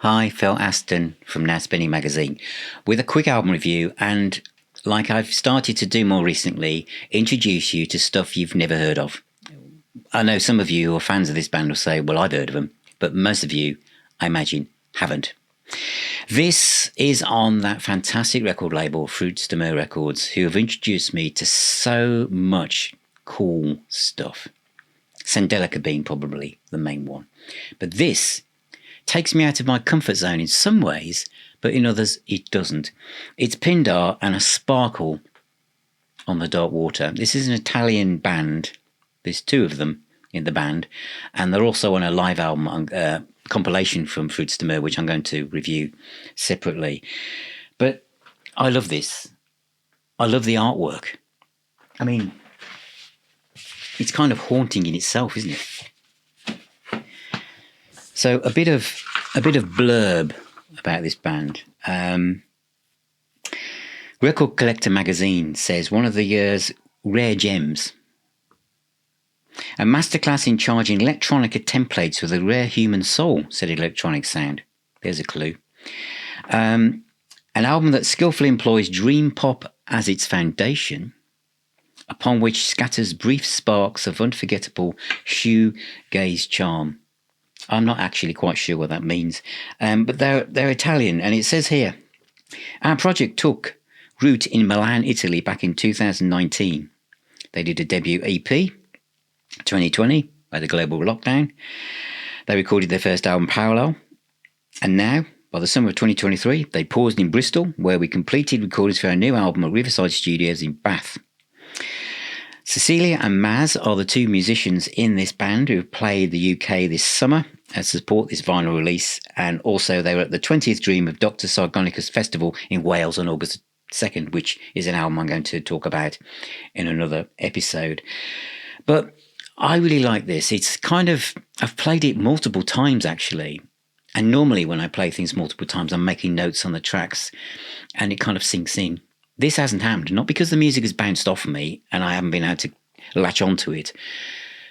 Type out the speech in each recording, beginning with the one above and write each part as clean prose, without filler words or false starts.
Hi, Phil Aston from Now Spinning Magazine with a quick album review and, like I've started to do more recently, introduce you to stuff you've never heard of. I know some of you who are fans of this band will say, well, I've heard of them, but most of you, I imagine, haven't. This is on that fantastic record label, Fruits de Mer Records, who have introduced me to so much cool stuff. Sandelica being probably the main one. But this takes me out of my comfort zone in some ways, but in others it doesn't. It's Pinhdar and a sparkle on the dark water. This is an Italian band. There's two of them in the band, and they're also on a live album compilation from Fruits de Mer, which I'm going to review separately. But I love this. I love the artwork. I mean, it's kind of haunting in itself, isn't it? So a bit of blurb about this band. Record Collector magazine says one of the year's rare gems. A masterclass in charging electronica templates with a rare human soul, said Electronic Sound. There's a clue. An album that skillfully employs dream pop as its foundation, upon which scatters brief sparks of unforgettable shoegaze charm. I'm not actually quite sure what that means, but they're Italian, and it says here, our project took root in Milan, Italy, back in 2019. They did a debut EP, 2020, by the global lockdown. They recorded their first album, Parallel, and now, by the summer of 2023, they paused in Bristol, where we completed recordings for our new album at Riverside Studios in Bath. Cecilia and Maz are the two musicians in this band who have played the UK this summer to support this vinyl release, and also they were at the 20th Dream of Dr. Sargonicus Festival in Wales on August 2nd, which is an album I'm going to talk about in another episode. But I really like this. It's kind of, I've played it multiple times actually, and normally when I play things multiple times I'm making notes on the tracks and it kind of sinks in. This hasn't happened, not because the music has bounced off me and I haven't been able to latch onto it,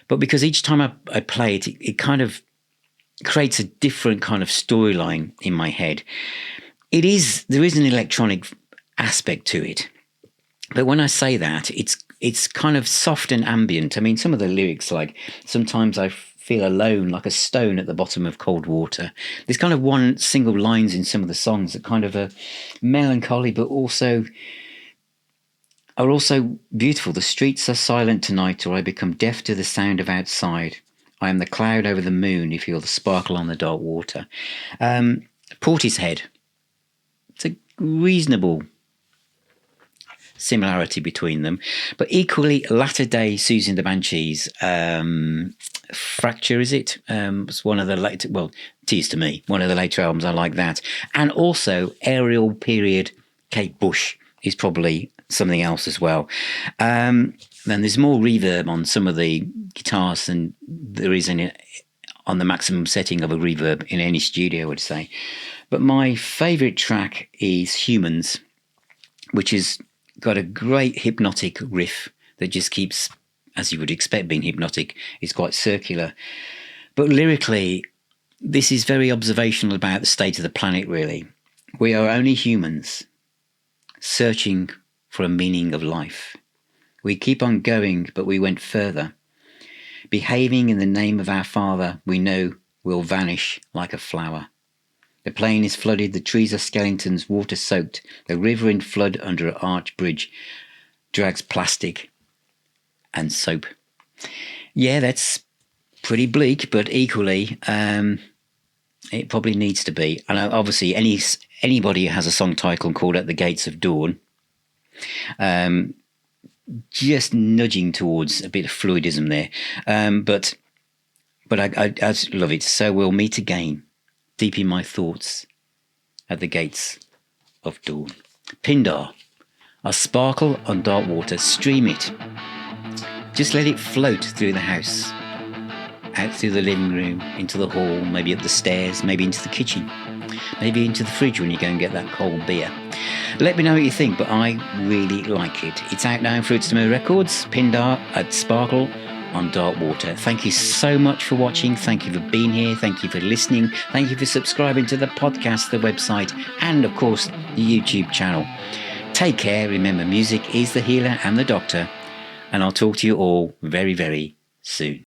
but because each time I play it, it kind of creates a different kind of storyline in my head. There is an electronic aspect to it, but when I say that, it's kind of soft and ambient. I mean, some of the lyrics, like, sometimes I feel alone like a stone at the bottom of cold water. There's kind of one single lines in some of the songs that kind of are melancholy, but are also beautiful. The streets are silent tonight, or I become deaf to the sound of outside. I am the cloud over the moon, you feel the sparkle on the dark water. Portishead. It's a reasonable similarity between them, but equally latter day Susie and the Banshees. Fracture, is it? It's one of the later, well, it is to me, one of the later albums. I like that. And also Aerial Period Kate Bush is probably something else as well. Then there's more reverb on some of the guitars than there is on the maximum setting of a reverb in any studio, I would say. But my favourite track is Humans, which has got a great hypnotic riff that just keeps, as you would expect being hypnotic, is quite circular. But lyrically, this is very observational about the state of the planet, really. We are only humans searching for a meaning of life. We keep on going, but we went further. Behaving in the name of our Father, we know will vanish like a flower. The plain is flooded, the trees are skeletons, water soaked. The river in flood under an arch bridge drags plastic and soap. Yeah, that's pretty bleak, but equally, it probably needs to be. And obviously, anybody who has a song title called At the Gates of Dawn, just nudging towards a bit of Floydism there. But I love it. So we'll meet again, deep in my thoughts, at the gates of dawn. Pinhdar, a sparkle on dark water. Stream it. Just let it float through the house, out through the living room, into the hall, maybe up the stairs, maybe into the kitchen, maybe into the fridge when you go and get that cold beer. Let me know what you think, but I really like it. It's out now in Fruits de Mer Records, Pinhdar at Sparkle on Darkwater. Thank you so much for watching. Thank you for being here. Thank you for listening. Thank you for subscribing to the podcast, the website, and of course, the YouTube channel. Take care. Remember, music is the healer and the doctor. And I'll talk to you all very, very soon.